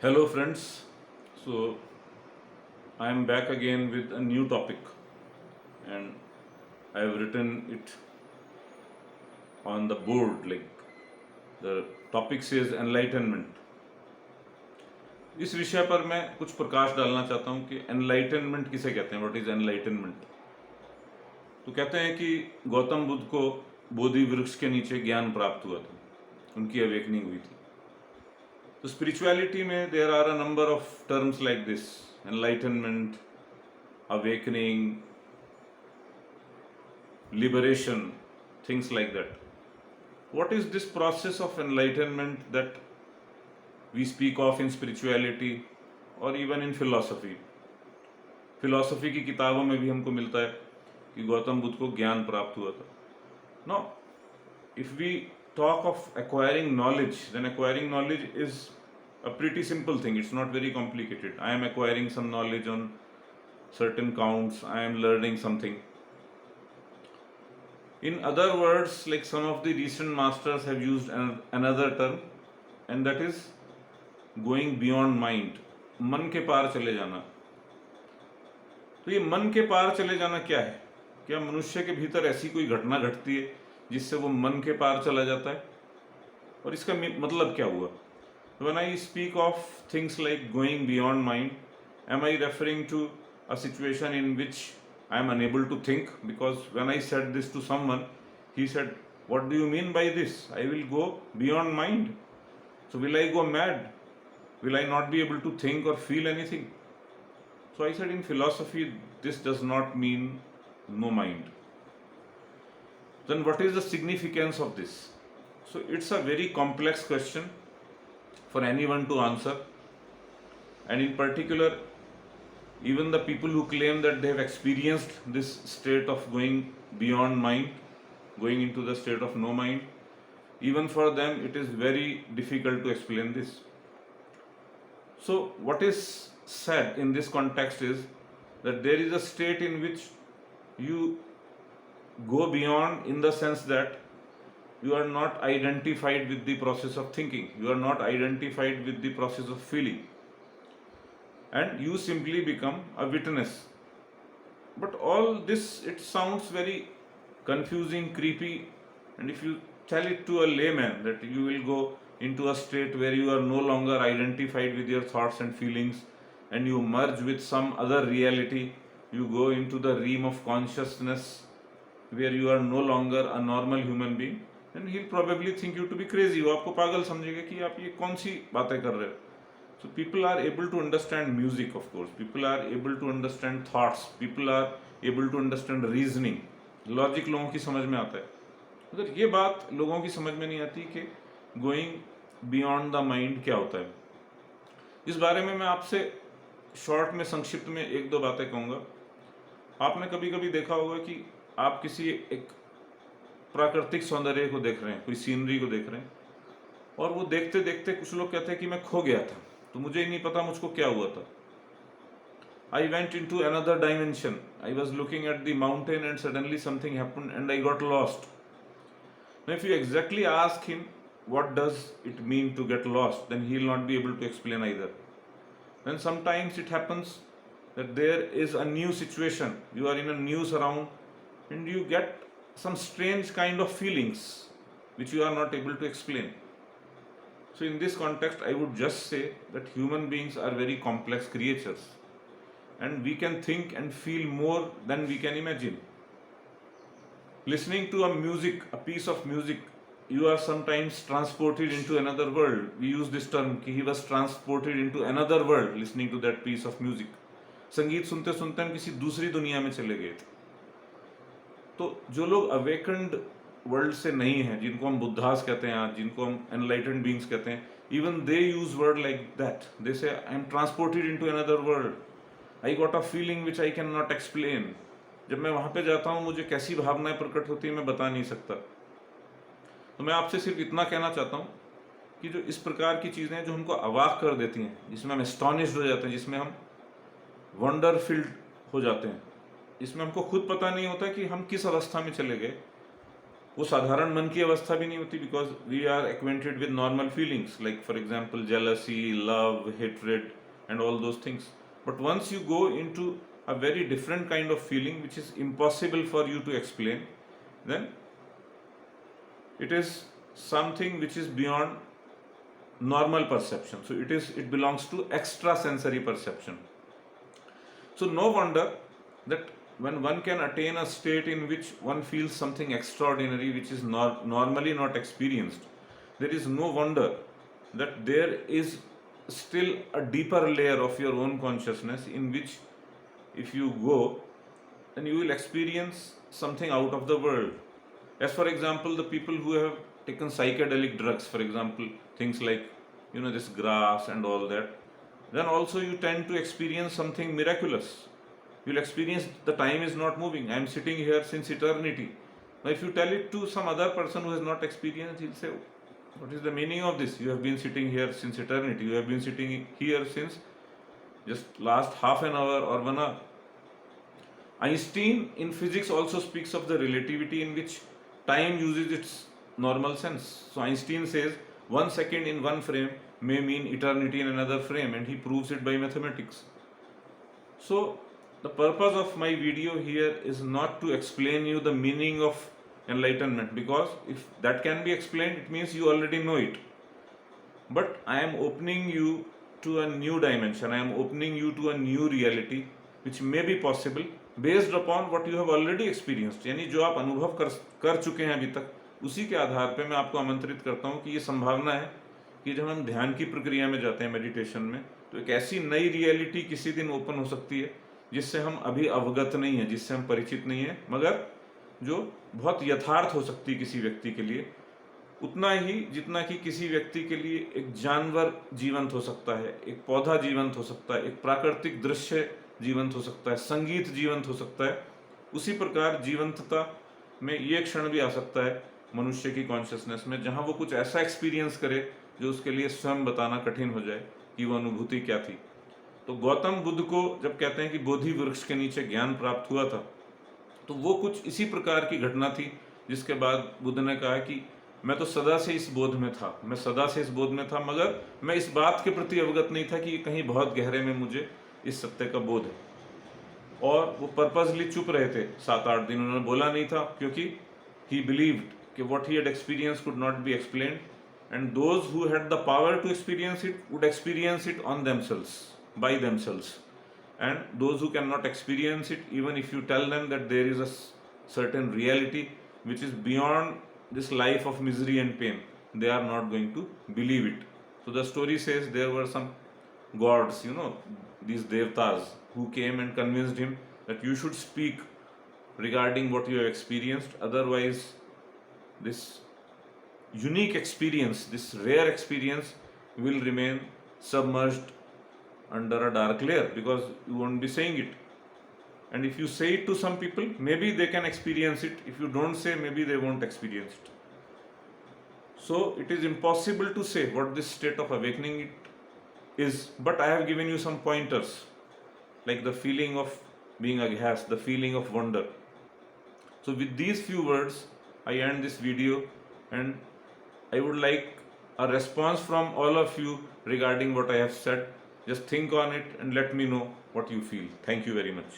Hello, friends. So, I am back again with a new topic, and I have written it on the board. Like the topic says enlightenment. इस विषय पर मैं कुछ प्रकाश डालना चाहता हूँ कि एनलाइटनमेंट किसे कहते हैं, व्हाट इज एनलाइटनमेंट। तो कहते हैं कि गौतम बुद्ध को बोधि वृक्ष के नीचे ज्ञान प्राप्त हुआ था, उनकी अवेकनिंग हुई थी। तो स्पिरिचुअलिटी में there are a number of terms like this, enlightenment, awakening, liberation, things like that. What is this process of enlightenment that we speak of in spirituality or even in philosophy? Philosophy की किताबों में भी हमको मिलता है कि गौतम बुद्ध को ज्ञान प्राप्त हुआ था। Now, if we talk of acquiring knowledge, then acquiring knowledge is a pretty simple thing. It's not very complicated. I am acquiring some knowledge on certain counts. I am learning something. In other words, like some of the recent masters have used another term, and that is going beyond mind. मन के पार चले जाना। तो ये मन के पार चले जाना क्या है? क्या मनुष्य के भीतर ऐसी कोई घटना घटती है जिससे वो मन के पार चला जाता है? और इसका मतलब क्या हुआ? When I speak of things like going beyond mind, am I referring to a situation in which I am unable to think? Because when I said this to someone, he said, "What do you mean by this? I will go beyond mind. So will I go mad? Will I not be able to think or feel anything?" So I said, in philosophy, this does not mean no mind. Then what is the significance of this? So it's a very complex question for anyone to answer, and in particular, even the people who claim that they have experienced this state of going beyond mind, going into the state of no mind, even for them it is very difficult to explain this. So what is said in this context is that there is a state in which you go beyond, in the sense that you are not identified with the process of thinking, you are not identified with the process of feeling, and you simply become a witness. But all this, it sounds very confusing, creepy, and if you tell it to a layman that you will go into a state where you are no longer identified with your thoughts and feelings and you merge with some other reality, you go into the realm of consciousness where you are no longer a normal human being, and he'll probably think you to be crazy. वो आपको पागल समझेगा कि आप ये कौन सी बातें कर रहे हो. So people are able to understand music, of course. People are able to understand thoughts. People are able to understand reasoning. Logic लोगों की समझ में आता है, मगर ये बात लोगों की समझ में नहीं आती कि going beyond the mind क्या होता है. इस बारे में मैं आपसे शॉर्ट में, संक्षिप्त में एक दो बातें कहूँगा. आपने कभी कभी देखा होगा कि आप किसी एक प्राकृतिक सौंदर्य को देख रहे हैं, कोई सीनरी को देख रहे हैं, और वो देखते देखते कुछ लोग कहते हैं कि मैं खो गया था, तो मुझे ही नहीं पता मुझको क्या हुआ था. I went into another dimension. I was looking at the mountain and suddenly something happened and I got lost. Now if you exactly ask him what does it mean to get lost, then he will not be able to explain either. Then sometimes it happens that there is a new situation, you are in a new surround, and you get some strange kind of feelings which you are not able to explain. So in this context, I would just say that human beings are very complex creatures, and we can think and feel more than we can imagine. Listening to a piece of music, you are sometimes transported into another world. We use this term कि he was transported into another world listening to that piece of music. संगीत सुनते सुनते हम किसी दूसरी दुनिया में चले गए थे. तो जो लोग अवेकन्ड वर्ल्ड से नहीं हैं, जिनको हम बुद्धास कहते हैं आज, जिनको हम एनलाइटेंड बीइंग्स कहते हैं, even they use word like that. They say I am transported into another world, I got a feeling which I can not explain. जब मैं वहां पे जाता हूं, मुझे कैसी भावनाएं प्रकट होती है मैं बता नहीं सकता. तो मैं आपसे सिर्फ इतना कहना चाहता हूं कि जो इस प्रकार की चीजें जो हमको अवाक कर देती हैं, जिसमें हम एस्टॉनिश्ड हो जाते हैं, जिसमें हम वंडर फील्ड हो जाते हैं, इसमें हमको खुद पता नहीं होता कि हम किस अवस्था में चले गए, वो साधारण मन की अवस्था भी नहीं होती, because we are acquainted with normal feelings like for example jealousy, love, hatred and all those things. But once you go into a very different kind of feeling which is impossible for you to explain, then it is something which is beyond normal perception. So it belongs to extrasensory perception. So no wonder that when one can attain a state in which one feels something extraordinary which is normally not experienced, there is no wonder that there is still a deeper layer of your own consciousness in which if you go, then you will experience something out of the world. As for example, the people who have taken psychedelic drugs, for example, things like this grass and all that, then also you tend to experience something miraculous. You'll experience the time is not moving. I am sitting here since eternity. Now, if you tell it to some other person who has not experienced, he'll say, what is the meaning of this? You have been sitting here since eternity. You have been sitting here since just last half an hour or 1 hour. Einstein in physics also speaks of the relativity in which time uses its normal sense. So Einstein says 1 second in one frame may mean eternity in another frame, and he proves it by mathematics. So the purpose of my video here is not to explain you the meaning of enlightenment, because if that can be explained, it means you already know it. But I am opening you to a new dimension. I am opening you to a new reality which may be possible based upon what you have already experienced. यानी जो आप अनुभव कर चुके हैं अभी तक, उसी के आधार पे मैं आपको आमंत्रित करता हूँ कि ये संभावना है कि जब हम ध्यान की प्रक्रिया में जाते हैं, मेडिटेशन में, तो एक ऐसी नई रियलिटी किसी दिन ओपन हो सकती है जिससे हम अभी अवगत नहीं है, जिससे हम परिचित नहीं है, मगर जो बहुत यथार्थ हो सकती है किसी व्यक्ति के लिए, उतना ही जितना कि किसी व्यक्ति के लिए एक जानवर जीवंत हो सकता है, एक पौधा जीवंत हो सकता है, एक प्राकृतिक दृश्य जीवंत हो सकता है, संगीत जीवंत हो सकता है, उसी प्रकार जीवंतता में ये क्षण भी आ सकता है मनुष्य की कॉन्शियसनेस में, जहां वो कुछ ऐसा एक्सपीरियंस करे जो उसके लिए स्वयं बताना कठिन हो जाए कि वो अनुभूति क्या थी। तो गौतम बुद्ध को जब कहते हैं कि बोधि वृक्ष के नीचे ज्ञान प्राप्त हुआ था, तो वो कुछ इसी प्रकार की घटना थी, जिसके बाद बुद्ध ने कहा कि मैं तो सदा से इस बोध में था, मैं सदा से इस बोध में था, मगर मैं इस बात के प्रति अवगत नहीं था कि कहीं बहुत गहरे में मुझे इस सत्य का बोध है। और वो पर्पसली चुप रहे थे 7-8 दिन, उन्होंने बोला नहीं था, क्योंकि ही बिलीव्ड कि what he had experience could not be explained, and those who had the power to experience it would experience it on themselves, by themselves. And those who cannot experience it, even if you tell them that there is a certain reality which is beyond this life of misery and pain, they are not going to believe it. So the story says there were some gods, these devtas, who came and convinced him that you should speak regarding what you have experienced, otherwise this unique experience, this rare experience will remain submerged under a dark layer, because you won't be saying it. And if you say it to some people, maybe they can experience it. If you don't say, maybe they won't experience it. So it is impossible to say what this state of awakening it is, but I have given you some pointers, like the feeling of being aghast, the feeling of wonder. So with these few words, I end this video, and I would like a response from all of you regarding what I have said. Just think on it and let me know what you feel. Thank you very much.